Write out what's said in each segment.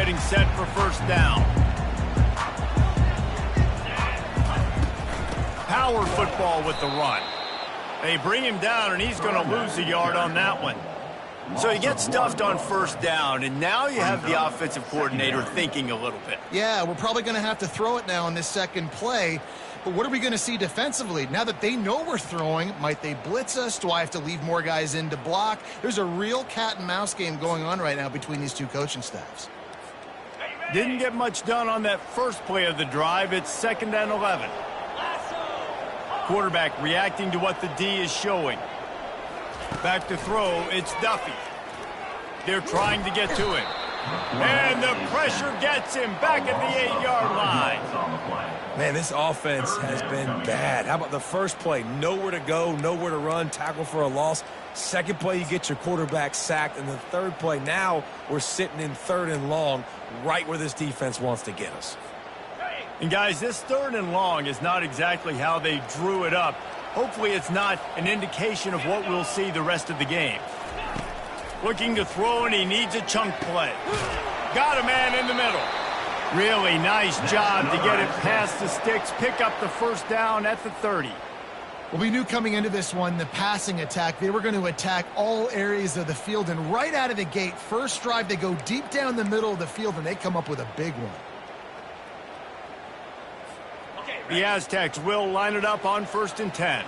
getting set for first down. Power football with the run. They bring him down, and he's going to lose a yard on that one. So he gets stuffed on first down, and now you have the offensive coordinator thinking a little bit. Yeah, we're probably going to have to throw it now on this second play. But what are we going to see defensively? Now that they know we're throwing, might they blitz us? Do I have to leave more guys in to block? There's a real cat and mouse game going on right now between these two coaching staffs. Didn't get much done on that first play of the drive. It's 2nd and 11. Quarterback reacting to what the D is showing. Back to throw, it's Duffy. They're trying to get to him. And the pressure gets him back at the 8-yard line. Man, this offense has been bad. How about the first play? Nowhere to go, nowhere to run, tackle for a loss. Second play, you get your quarterback sacked. And the third play, now we're sitting in 3rd and long, right where this defense wants to get us. And guys, this 3rd and long is not exactly how they drew it up. Hopefully it's not an indication of what we'll see the rest of the game. Looking to throw, and he needs a chunk play. Got a man in the middle. Really nice job to get it past the sticks, pick up the first down at the 30. Well, we knew coming into this one, the passing attack, they were going to attack all areas of the field. And right out of the gate, first drive, they go deep down the middle of the field, and they come up with a big one. The Aztecs will line it up on 1st and 10.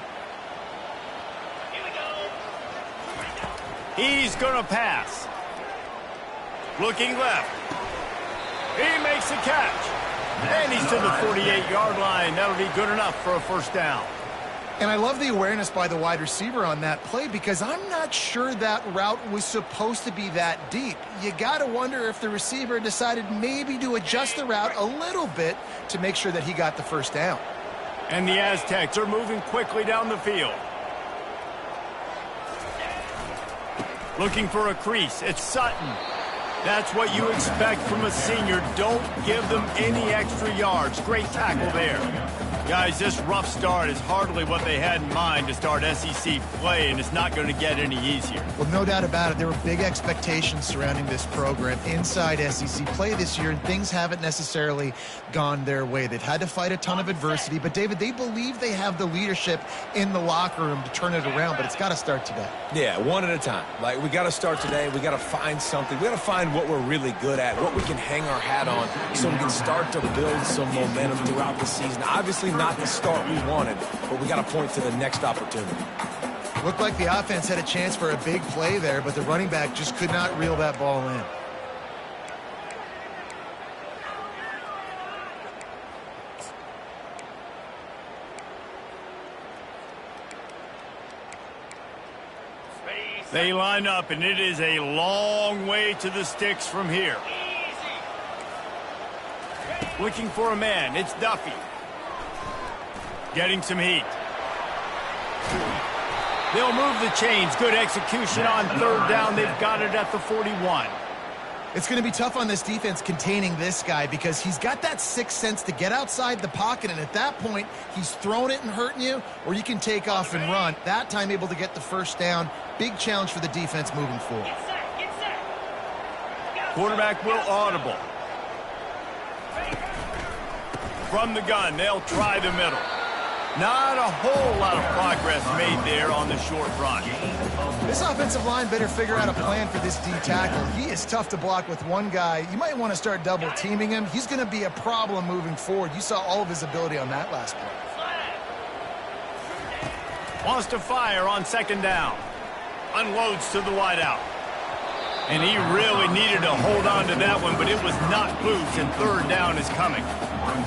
He's going to pass. Looking left. He makes a catch. And he's to the 48-yard line. That'll be good enough for a first down. And I love the awareness by the wide receiver on that play because I'm not sure that route was supposed to be that deep. You got to wonder if the receiver decided maybe to adjust the route a little bit to make sure that he got the first down. And the Aztecs are moving quickly down the field. Looking for a crease. It's Sutton. That's what you expect from a senior. Don't give them any extra yards. Great tackle there. Guys, this rough start is hardly what they had in mind to start SEC play, and it's not going to get any easier. Well, no doubt about it. There were big expectations surrounding this program inside SEC play this year, and things haven't necessarily gone their way. They've had to fight a ton of adversity, but, David, they believe they have the leadership in the locker room to turn it around, but it's got to start today. Yeah, one at a time. Like, we got to start today. We got to find something. We got to find what we're really good at, what we can hang our hat on so we can start to build some momentum throughout the season. Obviously, not the start we wanted, but we got to point to the next opportunity. Looked like the offense had a chance for a big play there, but the running back just could not reel that ball in. They line up, and it is a long way to the sticks from here. Looking for a man. It's Duffy. Getting some heat. They'll move the chains. Good execution on 3rd down. They've got it at the 41. It's going to be tough on this defense containing this guy because he's got that sixth sense to get outside the pocket, and at that point, he's throwing it and hurting you, or you can take off and run. That time able to get the first down. Big challenge for the defense moving forward. Get set. Quarterback will audible. From the gun, they'll try the middle. Not a whole lot of progress made there on the short run. This offensive line better figure out a plan for this D tackle. He is tough to block with one guy. You might want to start double teaming him. He's going to be a problem moving forward. You saw all of his ability on that last play. Wants to fire on 2nd down. Unloads to the wideout. And he really needed to hold on to that one, but it was not loose, and 3rd down is coming.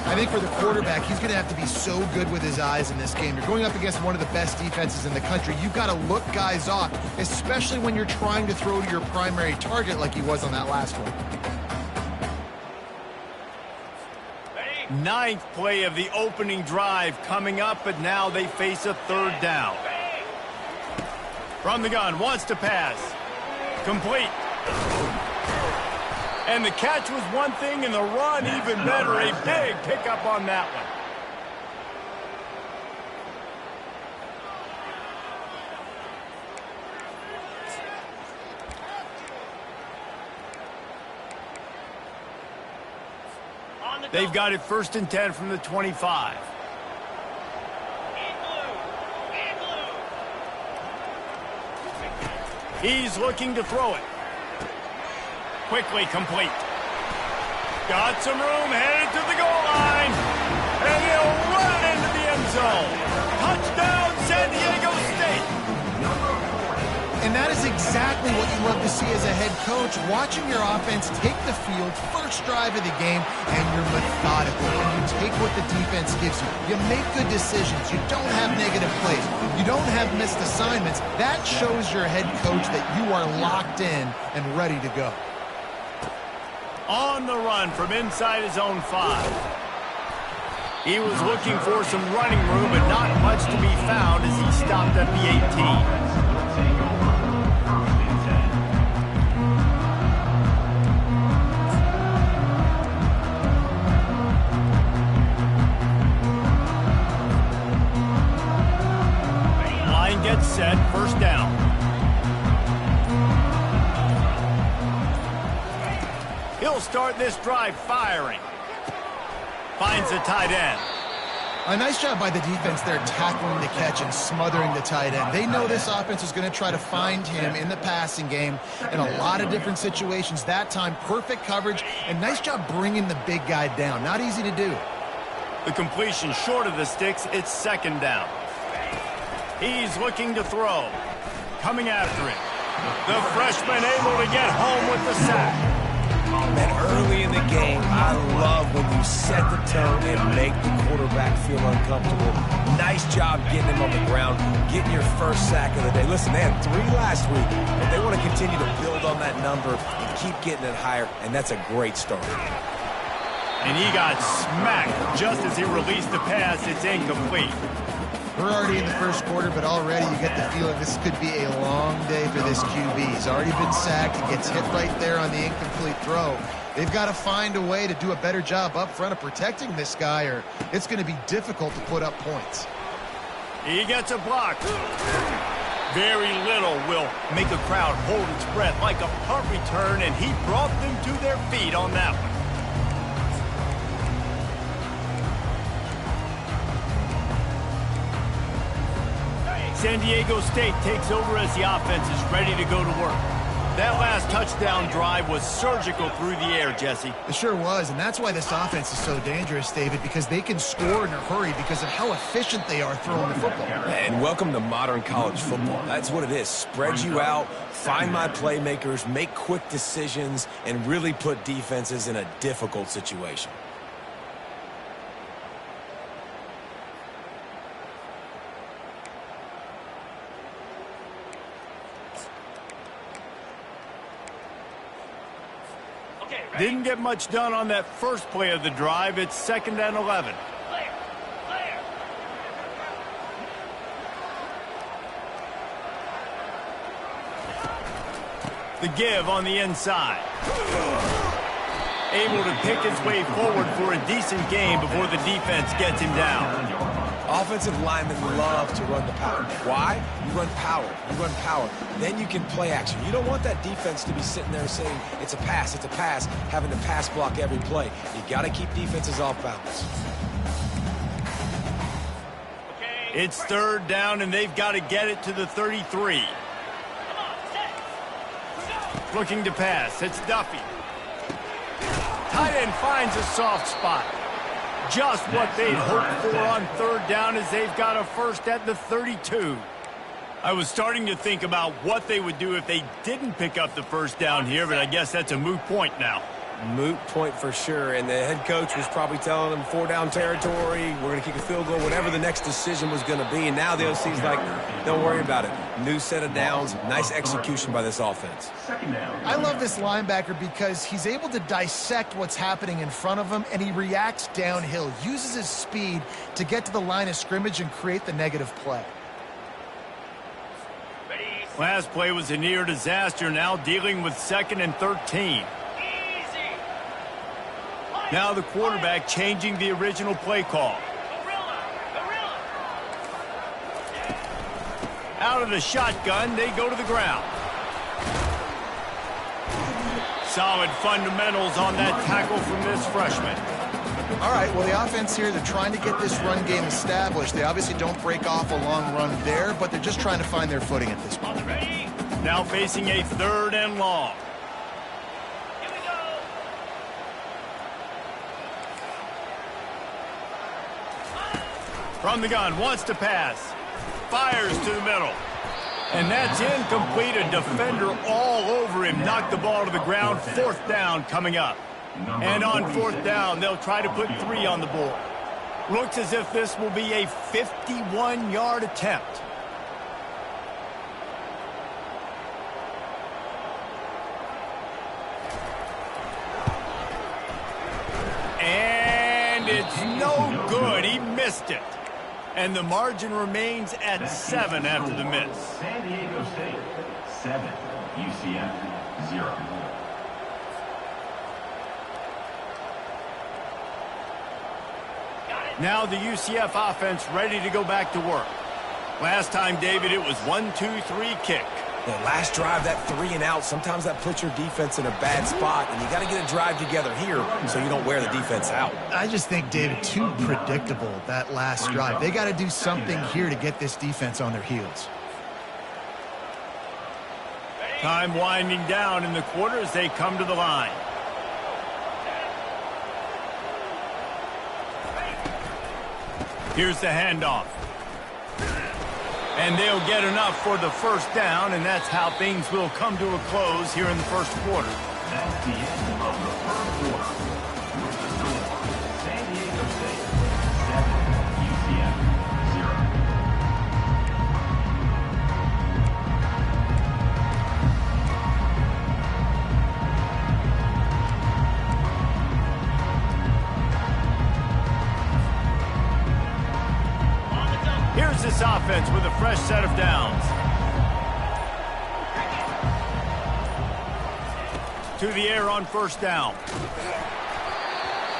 I think for the quarterback, he's going to have to be so good with his eyes in this game. You're going up against one of the best defenses in the country. You've got to look guys off, especially when you're trying to throw to your primary target like he was on that last one. 9th play of the opening drive coming up, but now they face a 3rd down. From the gun, wants to pass. Complete. And the catch was one thing, and the run even better. A big pickup on that one. They've got it 1st and 10 from the 25. He's looking to throw it. Quickly complete. Got some room, headed to the goal line. And he'll run it into the end zone. Touchdown, San Diego State. And that is exactly what you love to see as a head coach, watching your offense take the field, first drive of the game, and you're methodical. And you take what the defense gives you. You make good decisions. You don't have negative plays. You don't have missed assignments. That shows your head coach that you are locked in and ready to go. On the run from inside his own 5. He was looking for some running room, but not much to be found as he stopped at the 18. Gets set, 1st down. He'll start this drive firing. Finds the tight end. A nice job by the defense there, tackling the catch and smothering the tight end. They know this offense is going to try to find him in the passing game in a lot of different situations. That time, perfect coverage, and nice job bringing the big guy down. Not easy to do. The completion short of the sticks, it's 2nd down. He's looking to throw. Coming after it. The freshman able to get home with the sack. Man, early in the game, I love when you set the tone and make the quarterback feel uncomfortable. Nice job getting him on the ground, getting your first sack of the day. Listen, they had 3 last week, but they want to continue to build on that number and keep getting it higher, and that's a great start. And he got smacked just as he released the pass. It's incomplete. We're already in the 1st quarter, but already you get the feeling this could be a long day for this QB. He's already been sacked. He gets hit right there on the incomplete throw. They've got to find a way to do a better job up front of protecting this guy, or it's going to be difficult to put up points. He gets a block. Very little will make a crowd hold its breath like a punt return, and he brought them to their feet on that one. San Diego State takes over as the offense is ready to go to work. That last touchdown drive was surgical through the air, Jesse. It sure was, and that's why this offense is so dangerous, David, because they can score in a hurry because of how efficient they are throwing the football. And welcome to modern college football. That's what it is. Spread you out, find my playmakers, make quick decisions, and really put defenses in a difficult situation. Didn't get much done on that first play of the drive. It's 2nd and 11. The give on the inside. Able to pick his way forward for a decent game before the defense gets him down. Offensive linemen love to run the power. Why? You run power. You run power. Then you can play action. You don't want that defense to be sitting there saying, it's a pass, having to pass block every play. You got to keep defenses off balance. It's 3rd down, and they've got to get it to the 33. Looking to pass. It's Duffy. Tight end finds a soft spot. Just what they'd hoped for on 3rd down as they've got a first at the 32. I was starting to think about what they would do if they didn't pick up the 1st down here, but I guess that's a moot point now. Moot point for sure, and the head coach was probably telling them 4-down territory, we're going to kick a field goal, whatever the next decision was going to be, and now the OC's like, don't worry about it. New set of downs, nice execution by this offense. I love this linebacker because he's able to dissect what's happening in front of him, and he reacts downhill, uses his speed to get to the line of scrimmage and create the negative play. Last play was a near disaster, now dealing with 2nd and 13. Now the quarterback changing the original play call. Out of the shotgun, they go to the ground. Solid fundamentals on that tackle from this freshman. All right, well, the offense here, they're trying to get this run game established. They obviously don't break off a long run there, but they're just trying to find their footing at this point. Now facing a 3rd and long. Here we go. From the gun, wants to pass. Fires to the middle. And that's incomplete. A defender all over him. Knocked the ball to the ground. 4th down coming up. And on 4th down, they'll try to put 3 on the board. Looks as if this will be a 51-yard attempt. And it's no good. He missed it. And the margin remains at 7 after the miss. San Diego State 7, UCF 0. Now the UCF offense ready to go back to work. Last time, David, it was 1-2-3 kick. Yeah, last drive, that 3 and out, sometimes that puts your defense in a bad spot, and you got to get a drive together here so you don't wear the defense out. I just think, David, too predictable, that last drive. They got to do something here to get this defense on their heels. Time winding down in the quarter as they come to the line. Here's the handoff. And they'll get enough for the 1st down, and that's how things will come to a close here in the 1st quarter. That's the end of the 1st quarter. With the score, San Diego State 7, UCF 0. Here's this offense with a fresh set of downs. To the air on 1st down.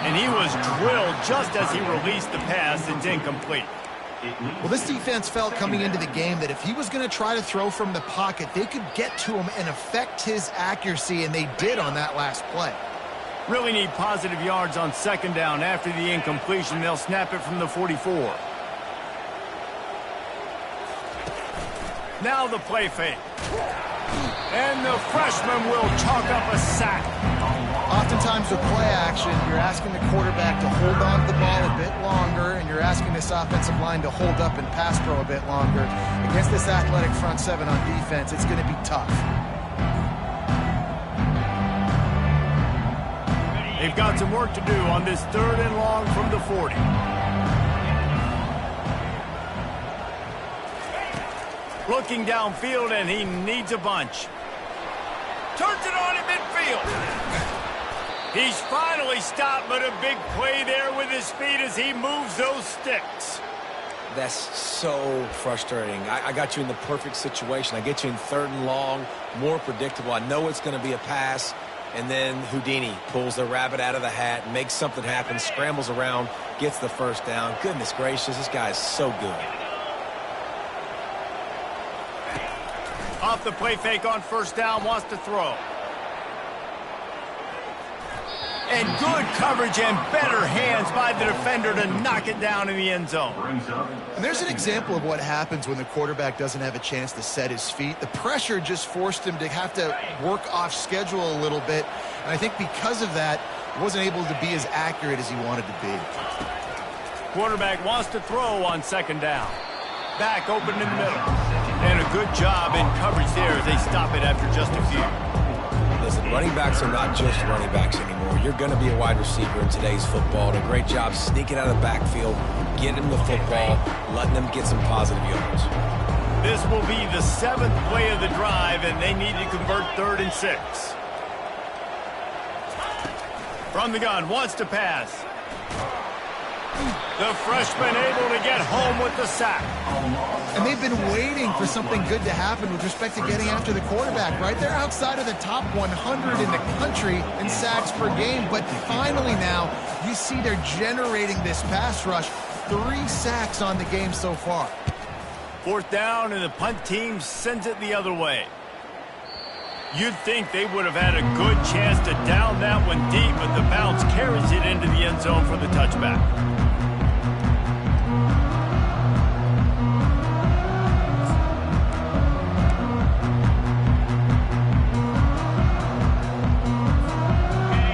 And he was drilled just as he released the pass. It's incomplete. Well, this defense felt coming into the game that if he was going to try to throw from the pocket, they could get to him and affect his accuracy, and they did on that last play. Really need positive yards on 2nd down. After the incompletion, they'll snap it from the 44. Now the play fake. And the freshman will chalk up a sack. Oftentimes with play action, you're asking the quarterback to hold on to the ball a bit longer, and you're asking this offensive line to hold up and pass pro a bit longer. Against this athletic front 7 on defense, it's going to be tough. They've got some work to do on this 3rd and long from the 40. Looking downfield, and he needs a bunch. Turns it on in midfield. He's finally stopped, but a big play there with his feet as he moves those sticks. That's so frustrating. I got you in the perfect situation. I get you in 3rd and long, more predictable. I know it's going to be a pass, and then Houdini pulls the rabbit out of the hat, makes something happen, scrambles around, gets the 1st down. Goodness gracious, this guy is so good. Off the play fake on 1st down, wants to throw. And good coverage and better hands by the defender to knock it down in the end zone. And there's an example of what happens when the quarterback doesn't have a chance to set his feet. The pressure just forced him to have to work off schedule a little bit. And I think because of that, he wasn't able to be as accurate as he wanted to be. Quarterback wants to throw on 2nd down. Back open in the middle. And a good job in coverage there as they stop it after just a few. Listen, running backs are not just running backs anymore. You're going to be a wide receiver in today's football. And a great job sneaking out of the backfield, getting them the football, letting them get some positive yards. This will be the 7th play of the drive, and they need to convert 3rd and 6. From the gun, wants to pass. The freshman able to get home with the sack. And they've been waiting for something good to happen with respect to getting after the quarterback, right? They're outside of the top 100 in the country in sacks per game, but finally now you see they're generating this pass rush. 3 sacks on the game so far. 4th down, and the punt team sends it the other way. You'd think they would have had a good chance to down that one deep, but the bounce carries it into the end zone for the touchback.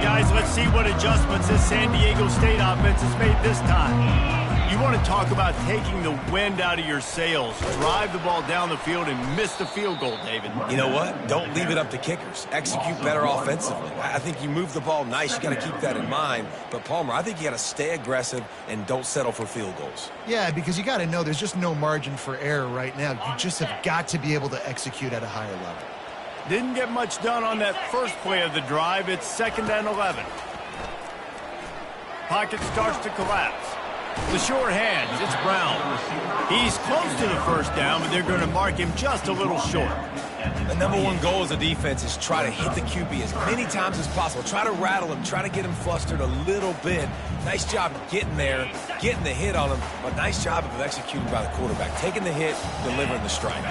Guys, let's see what adjustments this San Diego State offense has made this time. You want to talk about taking the wind out of your sails. Drive the ball down the field and miss the field goal, David. You know what? Don't leave it up to kickers. Execute better offensively. I think you move the ball nice. You got to keep that in mind. But, Palmer, I think you got to stay aggressive and don't settle for field goals. Yeah, because you got to know there's just no margin for error right now. You just have got to be able to execute at a higher level. Didn't get much done on that first play of the drive. It's 2nd and 11. Pocket starts to collapse. The short hands, it's Brown. He's close to the first down, but they're going to mark him just a little short. The number one goal as a defense is try to hit the QB as many times as possible. Try to rattle him, try to get him flustered a little bit. Nice job getting there, getting the hit on him, but nice job of executing by the quarterback. Taking the hit, delivering the strike.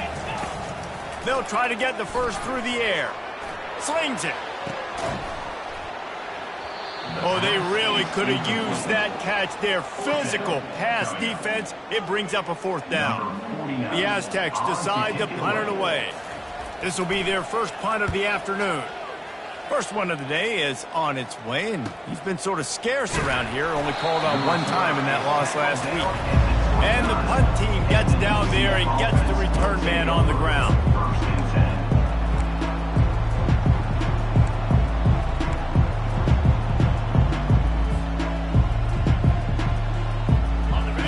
They'll try to get the first through the air. Slings it. Oh, they really could have used that catch there. Physical pass defense. It brings up a 4th down. The Aztecs decide to punt it away. This will be their first punt of the afternoon. First one of the day is on its way, and he's been sort of scarce around here. Only called on one time in that loss last week. And the punt team gets down there and gets the return man on the ground.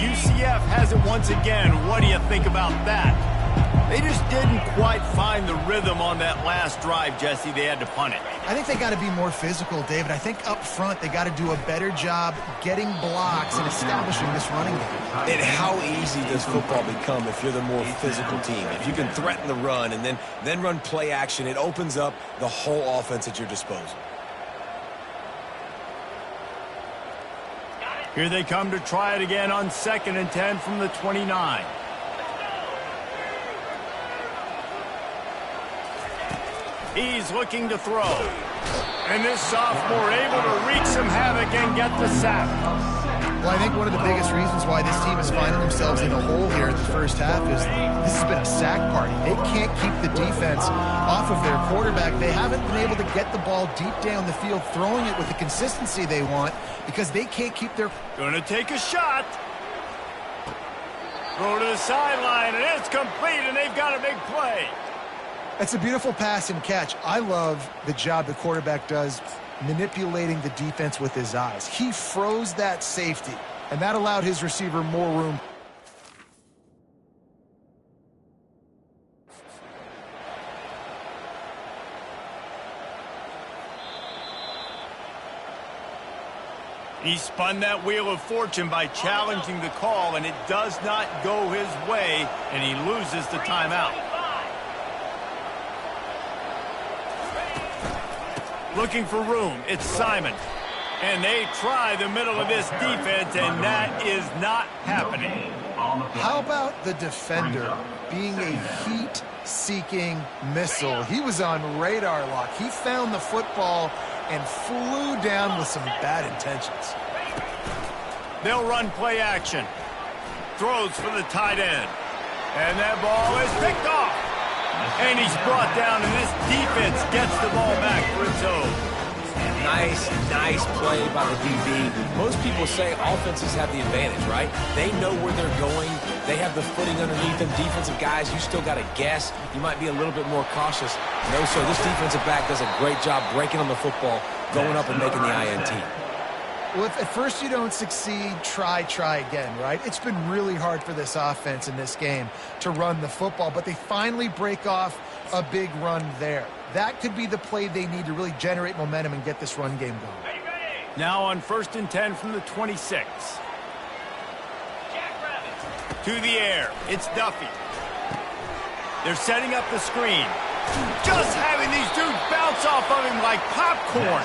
UCF has it once again. What do you think about that? They just didn't quite find the rhythm on that last drive, Jesse. They had to punt it. I think they got to be more physical, David. I think up front they got to do a better job getting blocks and establishing this running game. And how easy does football become if you're the more physical team? If you can threaten the run and then run play action, it opens up the whole offense at your disposal. Here they come to try it again on 2nd and 10 from the 29. He's looking to throw. And this sophomore able to wreak some havoc and get the sack. Well, I think one of the biggest reasons why this team is finding themselves in a hole here in the first half is this has been a sack party. They can't keep the defense off of their quarterback. They haven't been able to get the ball deep down the field, throwing it with the consistency they want because they can't keep their... Going to take a shot. Throw to the sideline, and it's complete, and they've got a big play. That's a beautiful pass and catch. I love the job the quarterback does manipulating the defense with his eyes. He froze that safety, and that allowed his receiver more room. He spun that wheel of fortune by challenging the call, and it does not go his way, and he loses the timeout. Looking for room, it's Simon. And they try the middle of this defense, and that is not happening. How about the defender being a heat-seeking missile? He was on radar lock. He found the football and flew down with some bad intentions. They'll run play action. Throws for the tight end. And that ball is picked off. And he's brought down, and this defense gets the ball back for its own. Nice play by the DB. Most people say offenses have the advantage, right? They know where they're going. They have the footing underneath them. Defensive guys, you still got to guess. You might be a little bit more cautious. No, sir, this defensive back does a great job breaking on the football, going up and making the INT. Well, if at first you don't succeed, try again, right? It's been really hard for this offense in this game to run the football, but they finally break off a big run there. That could be the play they need to really generate momentum and get this run game going. Now on 1st and 10 from the 26. To the air, it's Duffy. They're setting up the screen. Just having these dudes bounce off of him like popcorn.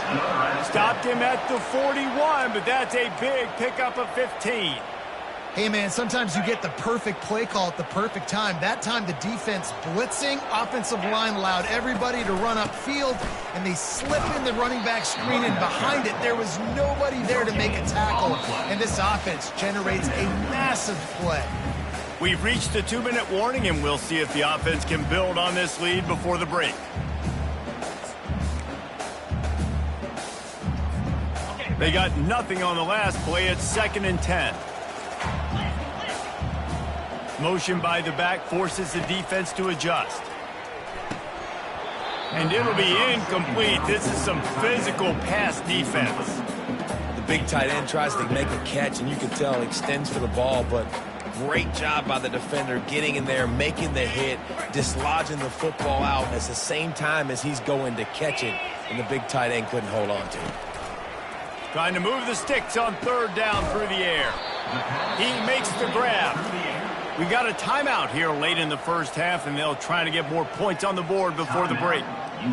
Stopped him at the 41, but that's a big pickup of 15. Hey, man, sometimes you get the perfect play call at the perfect time. That time, the defense blitzing, offensive line allowed everybody to run upfield, and they slip in the running back screen, and behind it, there was nobody there to make a tackle, and this offense generates a massive play. We've reached the 2-minute warning, and we'll see if the offense can build on this lead before the break. They got nothing on the last play. It's 2nd and 10. Motion by the back forces the defense to adjust. And it'll be incomplete. This is some physical pass defense. The big tight end tries to make a catch, and you can tell he extends for the ball, but great job by the defender getting in there, making the hit, dislodging the football out at the same time as he's going to catch it, and the big tight end couldn't hold on to it. Trying to move the sticks on 3rd down through the air. He makes the grab. We got a timeout here late in the first half, and they'll try to get more points on the board before the break.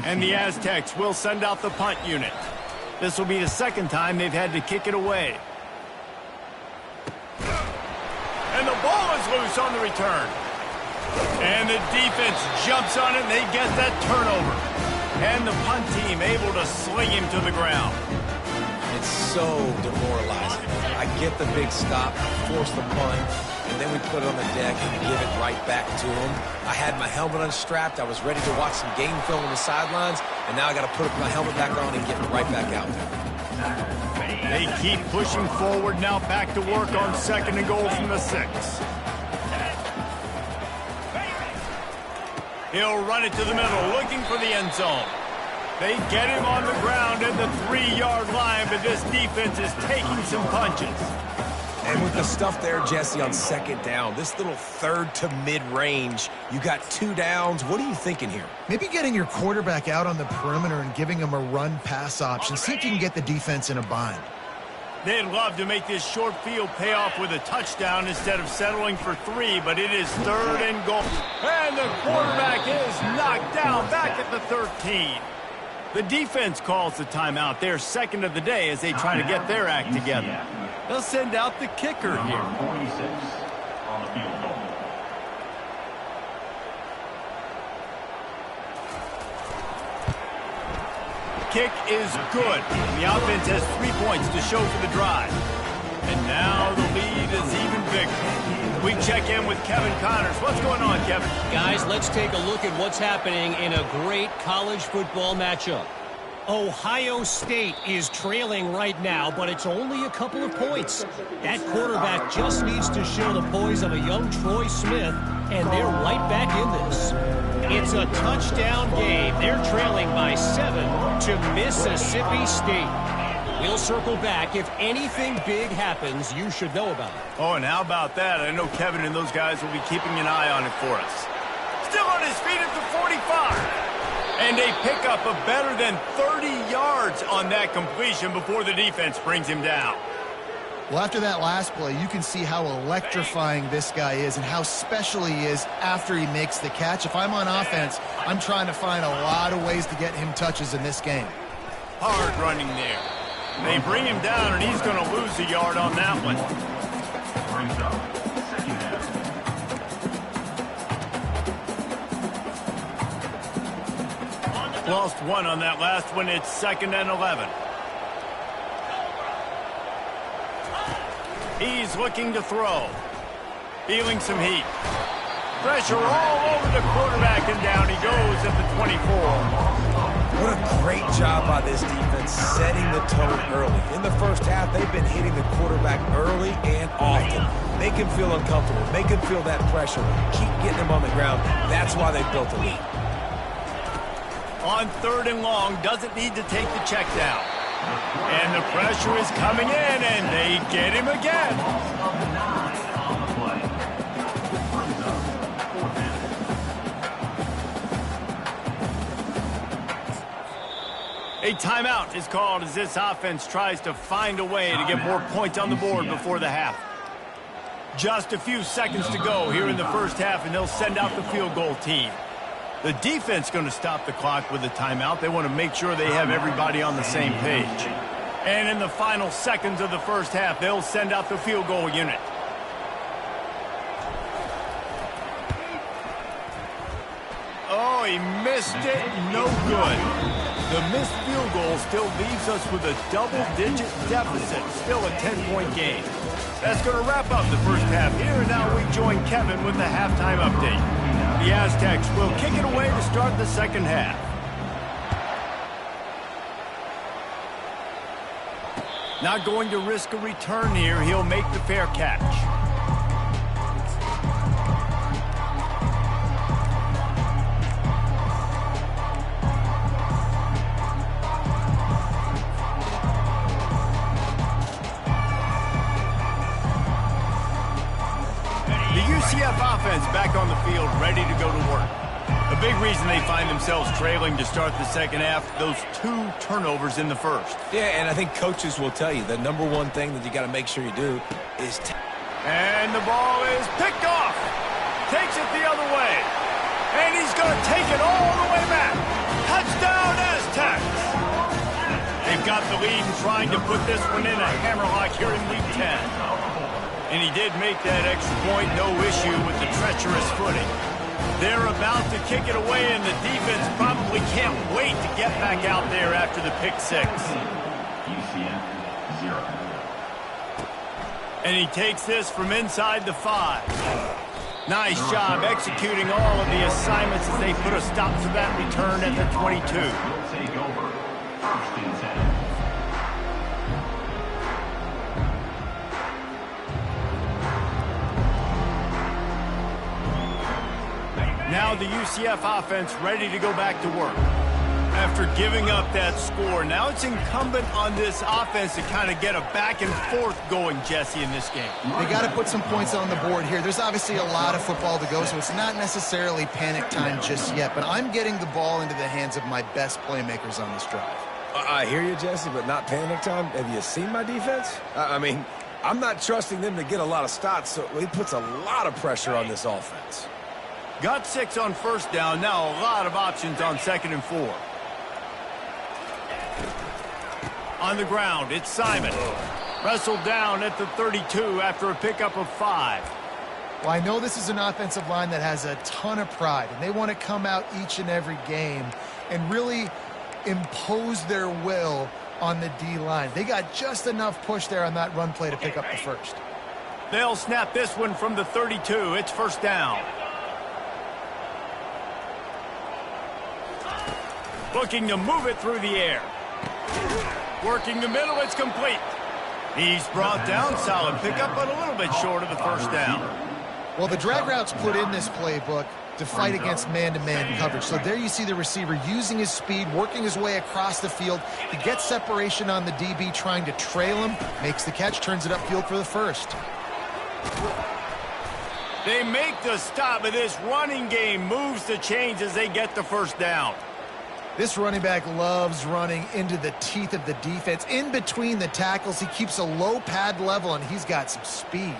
And the Aztecs will send out the punt unit. This will be the 2nd time they've had to kick it away. And the ball is loose on the return. And the defense jumps on it, and they get that turnover. And the punt team able to sling him to the ground. It's so demoralizing. I get the big stop, force the punt, and then we put it on the deck and give it right back to him. I had my helmet unstrapped. I was ready to watch some game film on the sidelines, and now I got to put my helmet back on and get right back out there. They keep pushing forward, now back to work on 2nd and goal from the 6. He'll run it to the middle, looking for the end zone. They get him on the ground at the 3-yard line, but this defense is taking some punches. And with the stuff there, Jesse, on 2nd down, this little 3rd to mid-range, you got 2 downs. What are you thinking here? Maybe getting your quarterback out on the perimeter and giving him a run-pass option. See if you can get the defense in a bind. They'd love to make this short field pay off with a touchdown instead of settling for 3, but it is 3rd and goal. And the quarterback is knocked down back at the 13. The defense calls the timeout. They're 2nd of the day as they try to get their act together. They'll send out the kicker here. 46 on the field goal. Kick is good. The offense has 3 points to show for the drive. And now the lead is even bigger. We check in with Kevin Connors. What's going on, Kevin? Guys, let's take a look at what's happening in a great college football matchup. Ohio State is trailing right now, but it's only a couple of points. That quarterback just needs to show the poise of a young Troy Smith, and they're right back in this. It's a touchdown game. They're trailing by 7 to Mississippi State. We'll circle back. If anything big happens, you should know about it. Oh, and how about that? I know Kevin and those guys will be keeping an eye on it for us. Still on his feet at the 45. And they pick up a better than 30 yards on that completion before the defense brings him down. Well, after that last play, you can see how electrifying this guy is and how special he is after he makes the catch. If I'm on offense, I'm trying to find a lot of ways to get him touches in this game. Hard running there. They bring him down, and he's going to lose a yard on that one. Brings up 2nd down. Lost 1 on that last one. It's 2nd and 11. He's looking to throw. Feeling some heat. Pressure all over the quarterback, and down he goes at the 24. What a great job by this defense setting the tone early. In the first half, they've been hitting the quarterback early and often. Make him feel uncomfortable. Make him feel that pressure. Keep getting him on the ground. That's why they built a lead. On 3rd and long, doesn't need to take the check down. And the pressure is coming in, and they get him again. On the 9 on the play. Brings up 4th down. A timeout is called as this offense tries to find a way to get more points on the board before the half. Just a few seconds to go here in the first half, and they'll send out the field goal team. The defense going to stop the clock with a timeout. They want to make sure they have everybody on the same page. And in the final seconds of the first half, they'll send out the field goal unit. he missed it. No good. The missed field goal still leaves us with a double-digit deficit. Still a 10-point game. That's going to wrap up the first half here. And now we join Kevin with the halftime update. The Aztecs will kick it away to start the second half. Not going to risk a return here. He'll make the fair catch. UCF offense back on the field, ready to go to work. A big reason they find themselves trailing to start the second half, those 2 turnovers in the first. Yeah, and I think coaches will tell you the number one thing that you got to make sure you do is... And the ball is picked off. Takes it the other way. And he's going to take it all the way back. Touchdown, Aztecs. They've got the lead and trying to put this one in a hammerlock here in Week 10. And he did make that extra point, no issue with the treacherous footing. They're about to kick it away, and the defense probably can't wait to get back out there after the pick 6. UCF 0. And he takes this from inside the 5. Nice job executing all of the assignments as they put a stop to that return at the 22. Will take over. 1st and 10. Now the UCF offense ready to go back to work. After giving up that score, now it's incumbent on this offense to kind of get a back and forth going, Jesse, in this game. They got to put some points on the board here. There's obviously a lot of football to go, so it's not necessarily panic time just yet, but I'm getting the ball into the hands of my best playmakers on this drive. I hear you, Jesse, but not panic time. Have you seen my defense? I mean, I'm not trusting them to get a lot of stops, so it puts a lot of pressure on this offense. Got 6 on first down. Now a lot of options on 2nd and 4. On the ground, it's Simon. Wrestled down at the 32 after a pickup of 5. Well, I know this is an offensive line that has a ton of pride, and they want to come out each and every game and really impose their will on the D-line. They got just enough push there on that run play to pick up the first. They'll snap this one from the 32. It's first down. Looking to move it through the air. Working the middle, it's complete. He's brought down, solid pickup, but a little bit short of the first down. Well, the drag routes put in this playbook to fight against man-to-man coverage. So there you see the receiver using his speed, working his way across the field. He gets separation on the DB, trying to trail him, makes the catch, turns it upfield for the first. They make the stop, but this running game moves the chains as they get the first down. This running back loves running into the teeth of the defense. In between the tackles, he keeps a low pad level, and he's got some speed.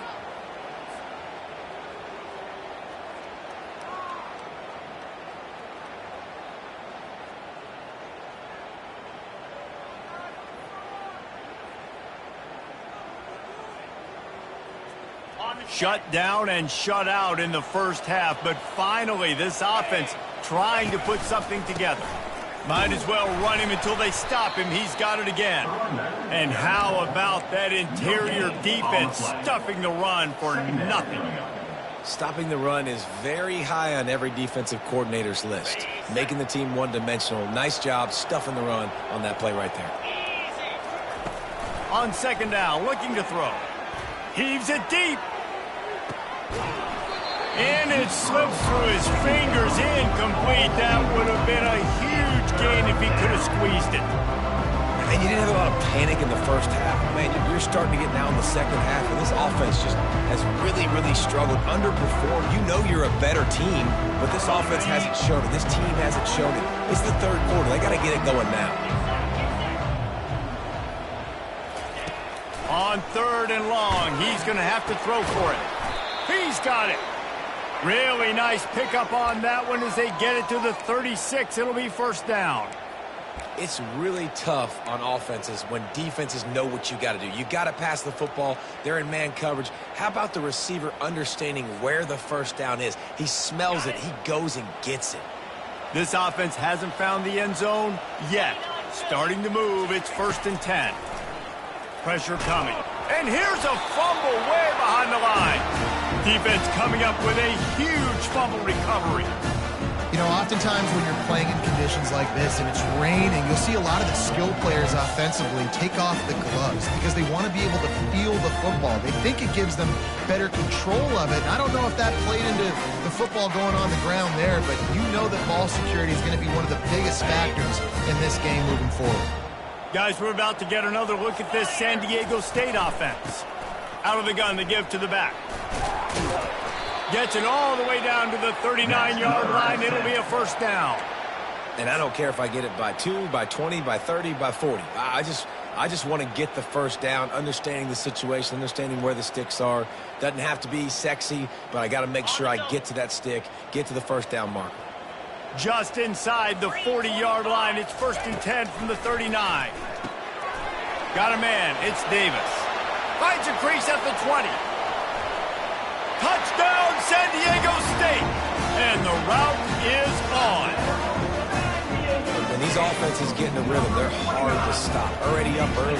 Shut down and shut out in the first half, but finally this offense trying to put something together. Might as well run him until they stop him. He's got it again. And how about that interior defense stuffing the run for nothing? Stopping the run is very high on every defensive coordinator's list. Making the team one-dimensional. Nice job stuffing the run on that play right there. On second down, looking to throw. Heaves it deep. And it slips through his fingers, incomplete. That would have been a huge gain if he could have squeezed it. And you didn't have a lot of panic in the first half. Man, you're starting to get now in the second half, and this offense just has really, really struggled, underperformed. You know you're a better team, but this offense hasn't shown it. This team hasn't shown it. It's the third quarter. They got to get it going now. On 3rd and long, he's going to have to throw for it. He's got it. Really nice pickup on that one as they get it to the 36. It'll be first down. It's really tough on offenses when defenses know what you got to do. You got to pass the football. They're in man coverage. How about the receiver understanding where the first down is? He smells it. He goes and gets it. This offense hasn't found the end zone yet. Starting to move, it's 1st and 10. Pressure coming. And here's a fumble way behind the line. Defense coming up with a huge fumble recovery. You know, oftentimes when you're playing in conditions like this and it's raining, you'll see a lot of the skill players offensively take off the gloves because they want to be able to feel the football. They think it gives them better control of it. And I don't know if that played into the football going on the ground there, but you know that ball security is going to be one of the biggest factors in this game moving forward. Guys, we're about to get another look at this San Diego State offense. Out of the gun to give to the back. Gets it all the way down to the 39-yard line. It'll be a 1st down. And I don't care if I get it by 2, by 20, by 30, by 40. I just want to get the 1st down, understanding the situation, understanding where the sticks are. Doesn't have to be sexy, but I got to make sure I get to that stick, get to the 1st down marker. Just inside the 40-yard line. It's 1st and 10 from the 39. Got a man. It's Davis. Finds a crease at the 20. Touchdown, San Diego State. And the route is on. And these offenses getting a rhythm. They're hard to stop. Already up early.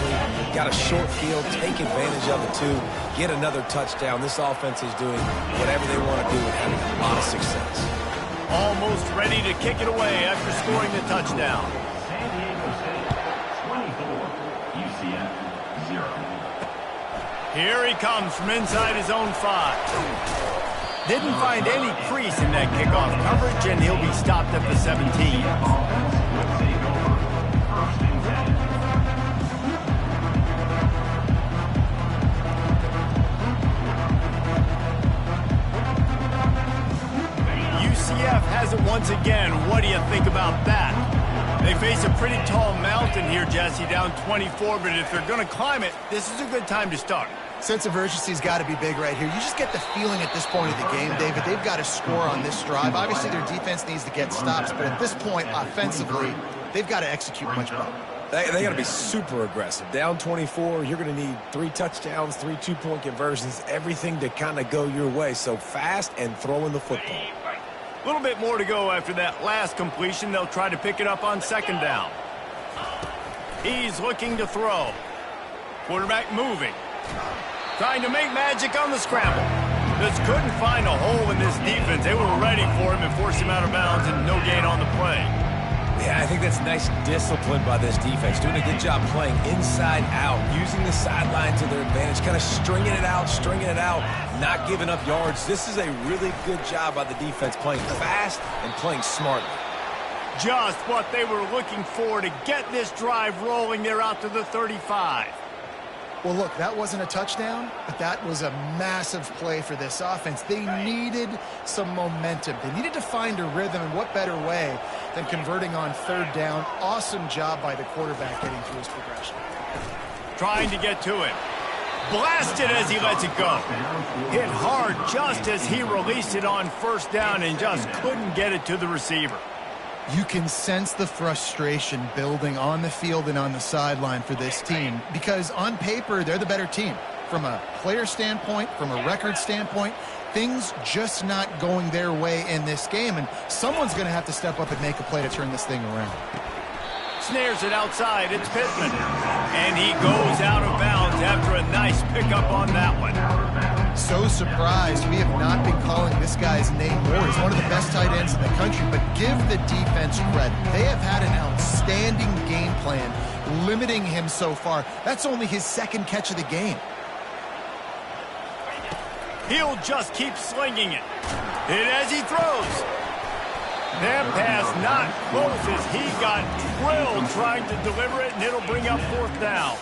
Got a short field. Take advantage of it, too. Get another touchdown. This offense is doing whatever they want to do and having a lot of success. Almost ready to kick it away after scoring the touchdown. San Diego State 24, UCF 0. Here he comes from inside his own 5. Didn't find any crease in that kickoff coverage, and he'll be stopped at the 17. Offense will take over 1st and 10. UCF has it once again. What do you think about that? They face a pretty tall mountain here, Jesse, down 24, but if they're going to climb it, this is a good time to start. Sense of urgency's got to be big right here. You just get the feeling at this point of the game, David, they've got to score on this drive. Obviously, their defense needs to get stops, but at this point, offensively, they've got to execute much better. They got to be super aggressive. Down 24, you're going to need 3 touchdowns, 3 two-point conversions, everything to kind of go your way. So fast and throwing the football. A little bit more to go after that last completion. They'll try to pick it up on 2nd down. He's looking to throw. Quarterback moving. Trying to make magic on the scramble. Just couldn't find a hole in this defense. They were ready for him and forced him out of bounds and no gain on the play. Yeah, I think that's nice discipline by this defense. Doing a good job playing inside out, using the sideline to their advantage, kind of stringing it out, not giving up yards. This is a really good job by the defense, playing fast and playing smartly. Just what they were looking for to get this drive rolling. They're out to the 35. Well, look, that wasn't a touchdown, but that was a massive play for this offense. They needed some momentum. They needed to find a rhythm, and what better way than converting on 3rd down. Awesome job by the quarterback getting through his progression. Trying to get to it. Blasted as he lets it go. Hit hard just as he released it on 1st down and just couldn't get it to the receiver. You can sense the frustration building on the field and on the sideline for this team because on paper, they're the better team. From a player standpoint, from a record standpoint, things just not going their way in this game, and someone's going to have to step up and make a play to turn this thing around. Snares it outside. It's Pittman. And he goes out of bounds after a nice pickup on that one. So surprised we have not been calling this guy's name more. He's one of the best tight ends in the country, but give the defense credit. They have had an outstanding game plan limiting him so far. That's only his 2nd catch of the game. He'll just keep slinging it. Hit as he throws. That pass not close as he got drilled trying to deliver it, and it'll bring up 4th down.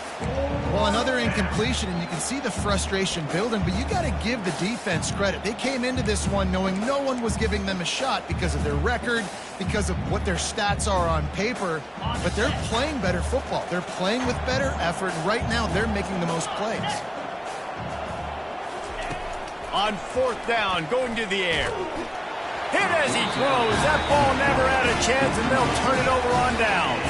Well, another incompletion, and you can see the frustration building, but you got to give the defense credit. They came into this one knowing no one was giving them a shot because of their record, because of what their stats are on paper, but they're playing better football. They're playing with better effort, and right now they're making the most plays. On 4th down, going to the air. Hit as he throws. That ball never had a chance, and they'll turn it over on downs.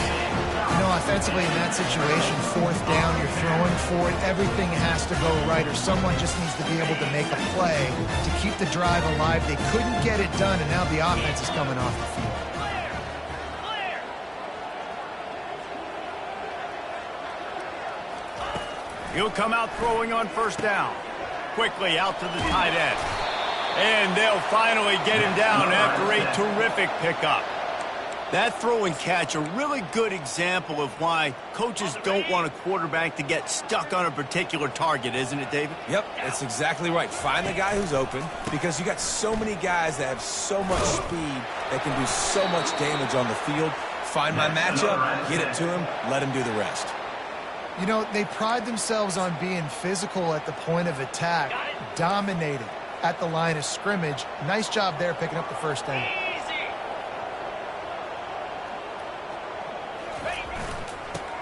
You know, offensively in that situation, 4th down, you're throwing for it. Everything has to go right, or someone just needs to be able to make a play to keep the drive alive. They couldn't get it done, and now the offense is coming off the field. He'll come out throwing on first down. Quickly out to the tight end. And they'll finally get him down after a terrific pickup. That throw and catch, a really good example of why coaches don't want a quarterback to get stuck on a particular target, isn't it, David? Yep, that's exactly right. Find the guy who's open, because you got so many guys that have so much speed that can do so much damage on the field. Find my matchup, get it to him, let him do the rest. You know, they pride themselves on being physical at the point of attack, dominating at the line of scrimmage. Nice job there picking up the first down.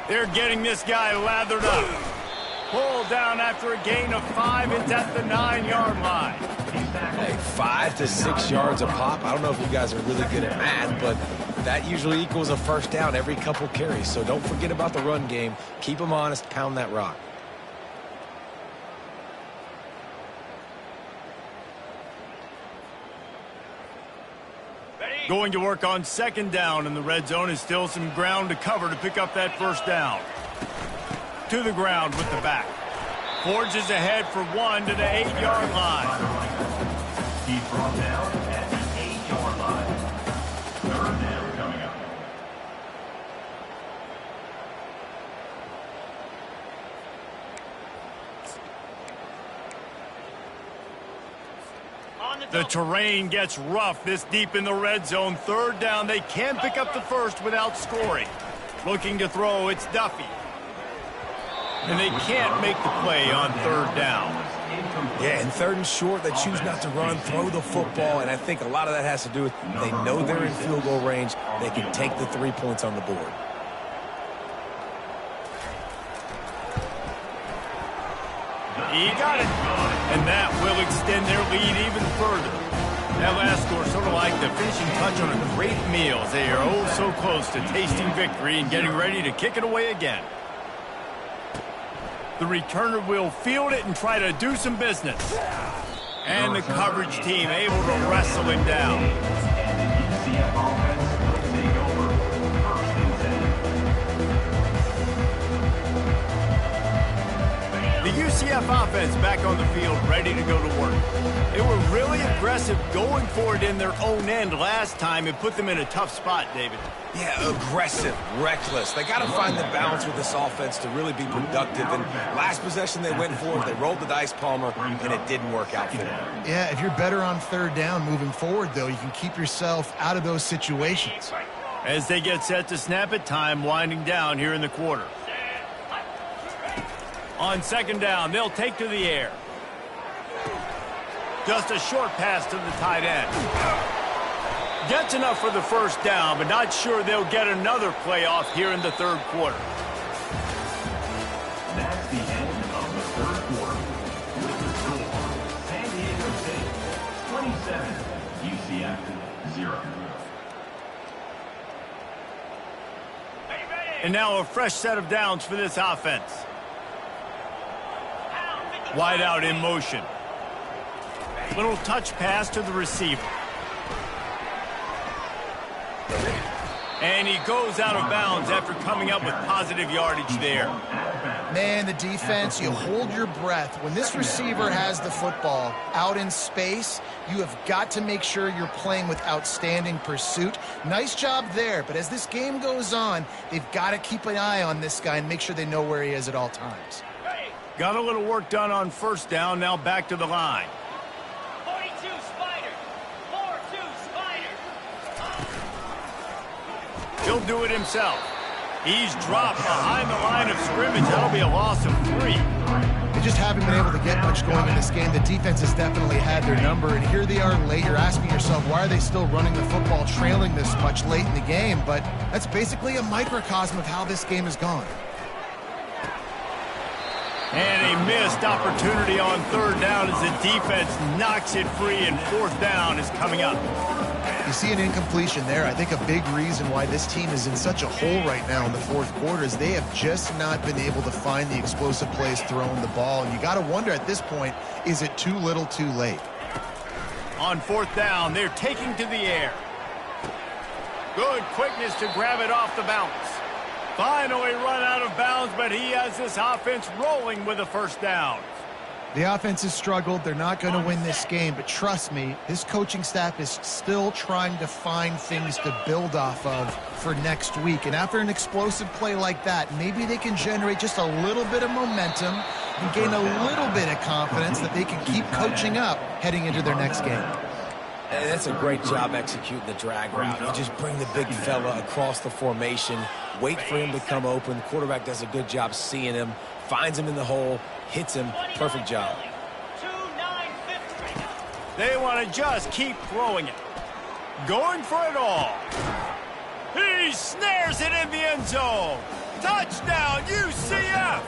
They're getting this guy lathered up. Pulled down after a gain of 5. It's at the 9-yard line. Hey, 5 to 6 yards a pop. I don't know if you guys are really good at math, but that usually equals a first down every couple carries. So don't forget about the run game. Keep them honest. Pound that rock. Going to work on second down in the red zone is still some ground to cover to pick up that first down. To the ground with the back. Forges ahead for 1 to the 8-yard line. He's brought down at the 8-yard line. Third down coming up. The terrain gets rough this deep in the red zone. Third down, they can pick up the first without scoring. Looking to throw, it's Duffy. And they can't make the play on third down. Yeah, and third and short, they choose not to run, throw the football, and I think a lot of that has to do with they know they're in field goal range. They can take the 3 points on the board. He got it. And that will extend their lead even further. That last score sort of like the finishing touch on a great meal. They are oh so close to tasting victory and getting ready to kick it away again. The returner will field it and try to do some business. And the coverage team able to wrestle him down. UCF offense will take over first and 10. The UCF offense back on the field, ready to go to work. They were really aggressive going for it in their own end last time and put them in a tough spot, David. Yeah, aggressive, reckless. They got to find the balance with this offense to really be productive. And last possession they went for it, they rolled the dice, Palmer, and it didn't work out for them. Yeah, if you're better on third down moving forward, though, you can keep yourself out of those situations. As they get set to snap it, time winding down here in the quarter. On second down, they'll take to the air. Just a short pass to the tight end. Gets enough for the first down, but not sure they'll get another playoff here in the third quarter. That's the end of the third quarter. With the score, San Diego State 27, UCF 0. And now a fresh set of downs for this offense. Wide out in motion. Little touch pass to the receiver. And he goes out of bounds after coming up with positive yardage there. Man, the defense, you hold your breath. When this receiver has the football out in space, you have got to make sure you're playing with outstanding pursuit. Nice job there, but as this game goes on, they've got to keep an eye on this guy and make sure they know where he is at all times. Got a little work done on first down, now back to the line. 42 Spiders. 4-2 Spiders. He'll do it himself. He's dropped behind the line of scrimmage. That'll be a loss of 3. They just haven't been able to get much going in this game. The defense has definitely had their number, and here they are late. You're asking yourself, why are they still running the football, trailing this much late in the game? But that's basically a microcosm of how this game has gone. And a missed opportunity on third down as the defense knocks it free, and fourth down is coming up. You see an incompletion there. I think a big reason why this team is in such a hole right now in the fourth quarter is they have just not been able to find the explosive plays throwing the ball. And you got to wonder at this point, is it too little too late? On fourth down, they're taking to the air. Good quickness to grab it off the bounce. Finally run out of bounds, but he has this offense rolling with a first down. The offense has struggled. They're not going to win this game, but trust me, this coaching staff is still trying to find things to build off of for next week. And after an explosive play like that, maybe they can generate just a little bit of momentum and gain a little bit of confidence that they can keep coaching up heading into their next game. And that's a great job executing the drag route. You just bring the big fella across the formation, wait for him to come open. The quarterback does a good job seeing him, finds him in the hole, hits him. Perfect job. They want to just keep throwing it. Going for it all. He snares it in the end zone. Touchdown, UCF!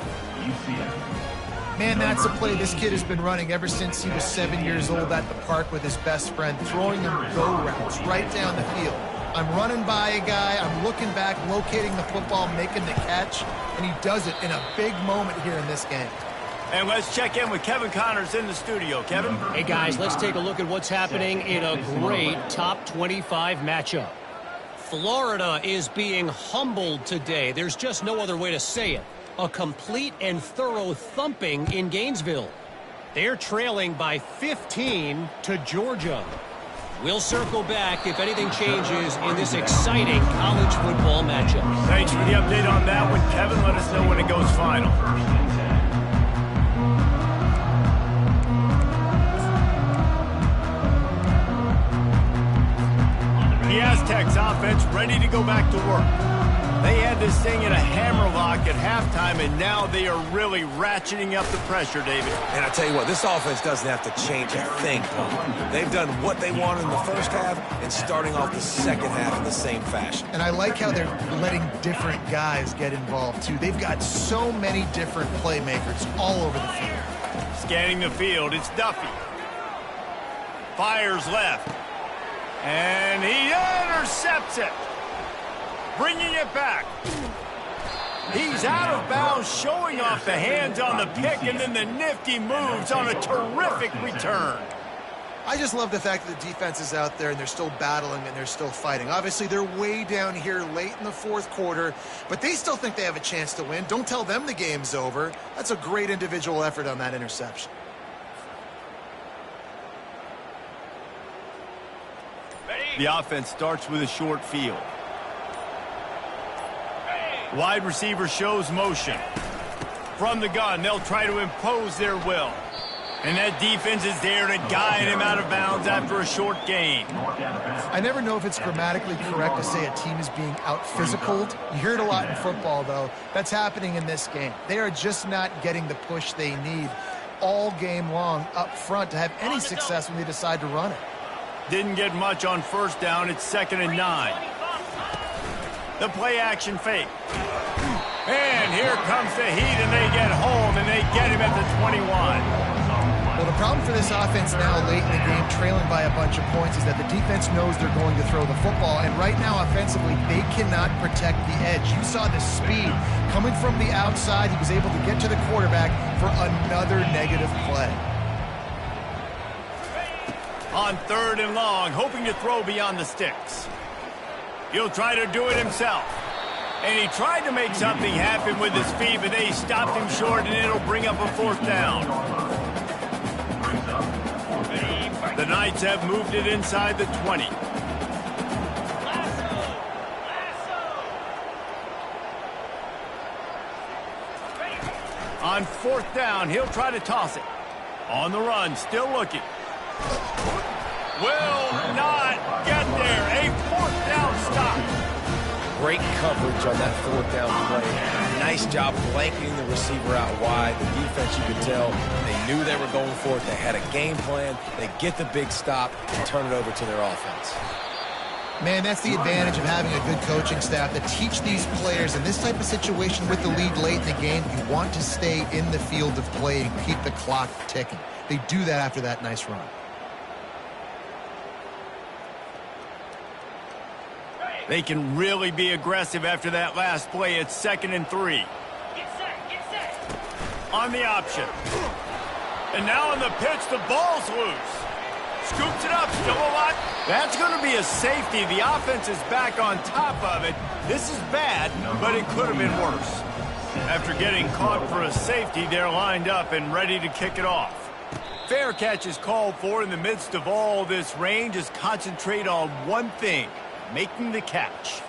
Man, that's a play this kid has been running ever since he was 7 years old at the park with his best friend, throwing them go routes right down the field. I'm running by a guy, I'm looking back, locating the football, making the catch, and he does it in a big moment here in this game. And let's check in with Kevin Connors in the studio. Kevin? Hey, guys, let's take a look at what's happening in a great top 25 matchup. Florida is being humbled today. There's just no other way to say it. A complete and thorough thumping in Gainesville. They're trailing by 15 to Georgia. We'll circle back if anything changes in this exciting college football matchup. Thanks for the update on that one, Kevin. Let us know when it goes final. The Aztecs offense ready to go back to work. They had this thing in a hammerlock at halftime, and now they are really ratcheting up the pressure, David. And I tell you what, this offense doesn't have to change a thing. They've done what they wanted in the first half and starting off the second half in the same fashion. And I like how they're letting different guys get involved, too. They've got so many different playmakers all over the field. Scanning the field, it's Duffy. Fires left. And he intercepts it. Bringing it back. He's out of bounds, showing off the hands on the pick, and then the nifty moves on a terrific return. I just love the fact that the defense is out there and they're still battling and they're still fighting. Obviously, they're way down here late in the fourth quarter, but they still think they have a chance to win. Don't tell them the game's over. That's a great individual effort on that interception. The offense starts with a short field. Wide receiver shows motion. From the gun, they'll try to impose their will. And that defense is there to guide him out of bounds after a short gain. I never know if it's grammatically correct to say a team is being out-physicaled. You hear it a lot in football, though. That's happening in this game. They are just not getting the push they need all game long up front to have any success when they decide to run it. Didn't get much on first down. It's 2nd and 9. The play action fake. And here comes the heat, and they get home, and they get him at the 21. Well, the problem for this offense now late in the game, trailing by a bunch of points, is that the defense knows they're going to throw the football, and right now offensively they cannot protect the edge. You saw the speed coming from the outside. He was able to get to the quarterback for another negative play. On 3rd and long, hoping to throw beyond the sticks. He'll try to do it himself. And he tried to make something happen with his feet, but they stopped him short, and it'll bring up a 4th down. The Knights have moved it inside the 20. On 4th down, he'll try to toss it. On the run, still looking. Will not get there. A 4th down stop. Great coverage on that 4th down play. Nice job blanketing the receiver out wide. The defense, you could tell, they knew they were going for it. They had a game plan. They get the big stop and turn it over to their offense. Man, that's the advantage of having a good coaching staff that teach these players in this type of situation with the lead late in the game. You want to stay in the field of play and keep the clock ticking. They do that after that nice run. They can really be aggressive after that last play. It's 2nd and 3. Get set. On the option. And now on the pitch, the ball's loose. scoops it up. Still a lot. That's going to be a safety. The offense is back on top of it. This is bad, but it could have been worse. After getting caught for a safety, they're lined up and ready to kick it off. Fair catch is called for in the midst of all this rain. Just concentrate on one thing, making the catch.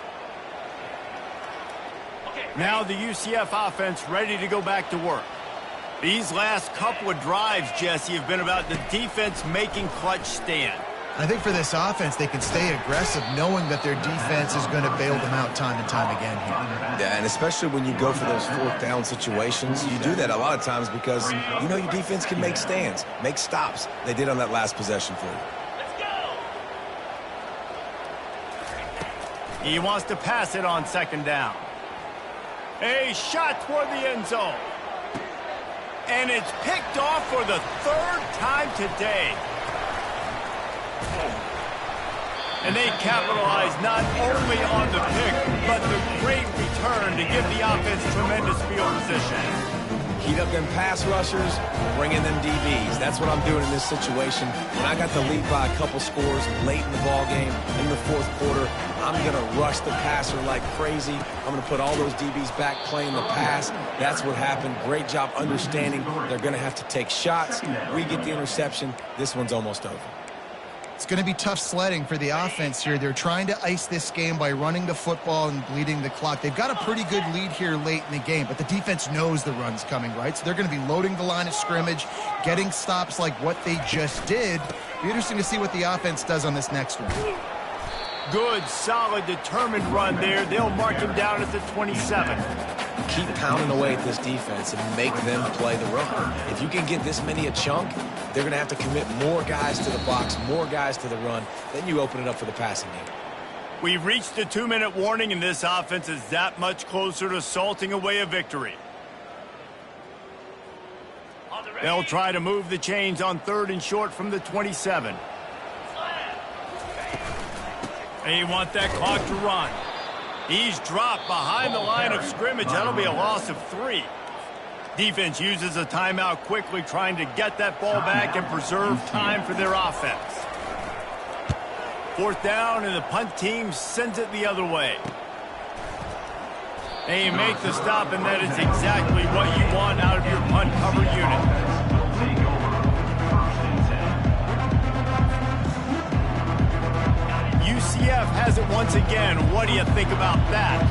Now the UCF offense ready to go back to work. These last couple of drives, Jesse, have been about the defense making clutch stand. I think for this offense, they can stay aggressive knowing that their defense is going to bail them out time and time again here. Yeah, and especially when you go for those fourth down situations, you do that a lot of times because you know your defense can make stands, make stops. They did on that last possession for you. He wants to pass it on second down. A shot toward the end zone. And it's picked off for the third time today. And they capitalize not only on the pick, but the great return to give the offense tremendous field position. Heat up them pass rushers, bring in them DBs. That's what I'm doing in this situation. When I got the lead by a couple scores late in the ball game, in the fourth quarter, I'm going to rush the passer like crazy. I'm going to put all those DBs back playing the pass. That's what happened. Great job understanding they're going to have to take shots. We get the interception. This one's almost over. It's going to be tough sledding for the offense here. They're trying to ice this game by running the football and bleeding the clock. They've got a pretty good lead here late in the game, but the defense knows the run's coming, right? So they're going to be loading the line of scrimmage, getting stops like what they just did. Be interesting to see what the offense does on this next one. Good, solid, determined run there. They'll mark him down at the 27. Keep pounding away at this defense and make them play the run. If you can get this many a chunk, they're going to have to commit more guys to the box, more guys to the run. Then you open it up for the passing game. We've reached the 2-minute warning, and this offense is that much closer to salting away a victory. They'll try to move the chains on 3rd and short from the 27. They want that clock to run. He's dropped behind the line of scrimmage. That'll be a loss of 3. Defense uses a timeout quickly, trying to get that ball back and preserve time for their offense. 4th down, and the punt team sends it the other way. They make the stop, and that is exactly what you want out of your punt cover unit. UCF has it once again. What do you think about that?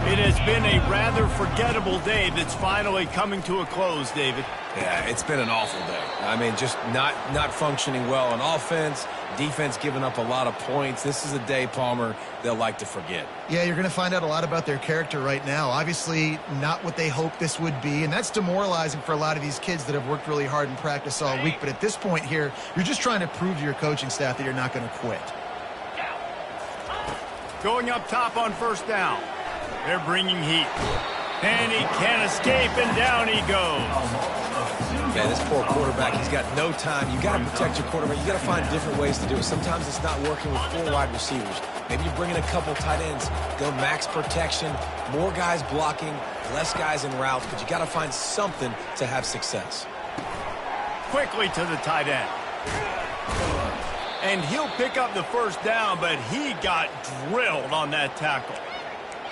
It has been a rather forgettable day that's finally coming to a close, David. Yeah, it's been an awful day. I mean, just not functioning well on offense, defense giving up a lot of points. This is a day, Palmer, they'll like to forget. Yeah, you're going to find out a lot about their character right now. Obviously, not what they hoped this would be, and that's demoralizing for a lot of these kids that have worked really hard in practice all week. But at this point here, you're just trying to prove to your coaching staff that you're not going to quit. Going up top on 1st down. They're bringing heat. And he can't escape, and down he goes. Yeah, this poor quarterback, he's got no time. You got to protect your quarterback. You got to find different ways to do it. Sometimes it's not working with 4 wide receivers. Maybe you bring in a couple tight ends, go max protection, more guys blocking, less guys in routes, but you got to find something to have success. Quickly to the tight end. And he'll pick up the 1st down, but he got drilled on that tackle.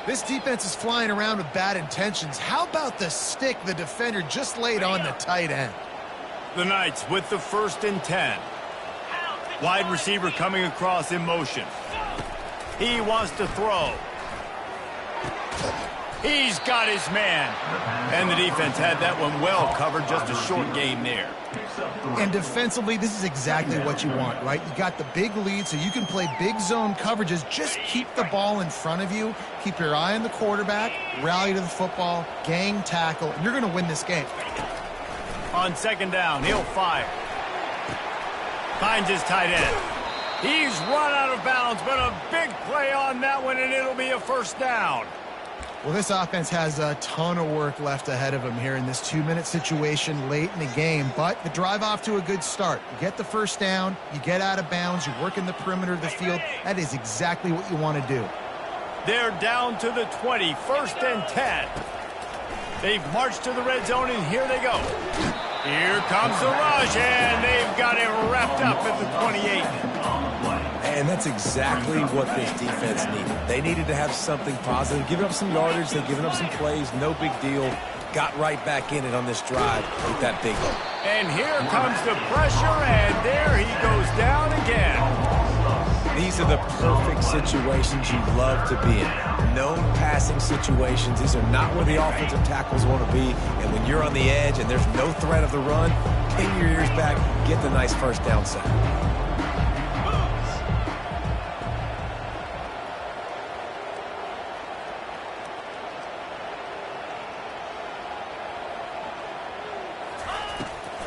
This defense is flying around with bad intentions. How about the stick the defender just laid on the tight end? The Knights with the 1st and 10. Wide receiver coming across in motion. He wants to throw. He's got his man. And the defense had that one well covered. Just a short gain there. And defensively, this is exactly what you want, right? You got the big lead, so you can play big zone coverages. Just keep the ball in front of you. Keep your eye on the quarterback. Rally to the football. Gang tackle. And you're going to win this game. On 2nd down, he'll fire. Finds his tight end. He's run out of bounds, but a big play on that one, and it'll be a 1st down. Well, this offense has a ton of work left ahead of them here in this 2-minute situation late in the game, but the drive off to a good start. You get the 1st down, you get out of bounds, you work in the perimeter of the field. That is exactly what you want to do. They're down to the 20, 1st and 10. They've marched to the red zone, and here they go. Here comes the rush, and they've got it wrapped up at the 28. And that's exactly what this defense needed. They needed to have something positive. Giving up some yardage, they've given up some plays, no big deal. Got right back in it on this drive with that big hole. And here comes the pressure, and there he goes down again. These are the perfect situations you love to be in. Known passing situations. These are not where the offensive tackles want to be. And when you're on the edge and there's no threat of the run, pin your ears back, get the nice first down sack.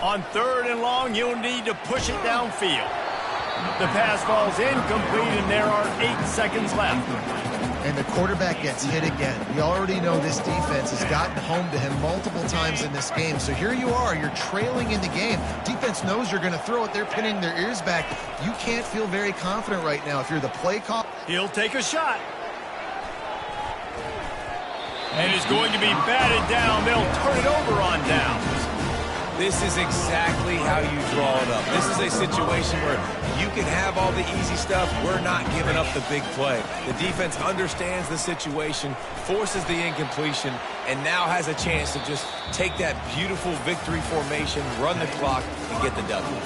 On 3rd and long, you'll need to push it downfield. The pass falls incomplete, and there are 8 seconds left. And the quarterback gets hit again. We already know this defense has gotten home to him multiple times in this game. So here you are, you're trailing in the game. Defense knows you're going to throw it. They're pinning their ears back. You can't feel very confident right now if you're the play call. He'll take a shot. And it's going to be batted down. They'll turn it over on downs. This is exactly how you draw it up. This is a situation where you can have all the easy stuff. We're not giving up the big play. The defense understands the situation, forces the incompletion, and now has a chance to just take that beautiful victory formation, run the clock, and get the W.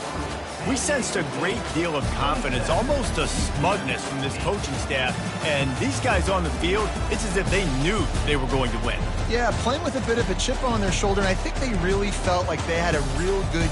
We sensed a great deal of confidence, almost a smugness from this coaching staff. And these guys on the field, it's as if they knew they were going to win. Yeah, playing with a bit of a chip on their shoulder, and I think they really felt like they had a real good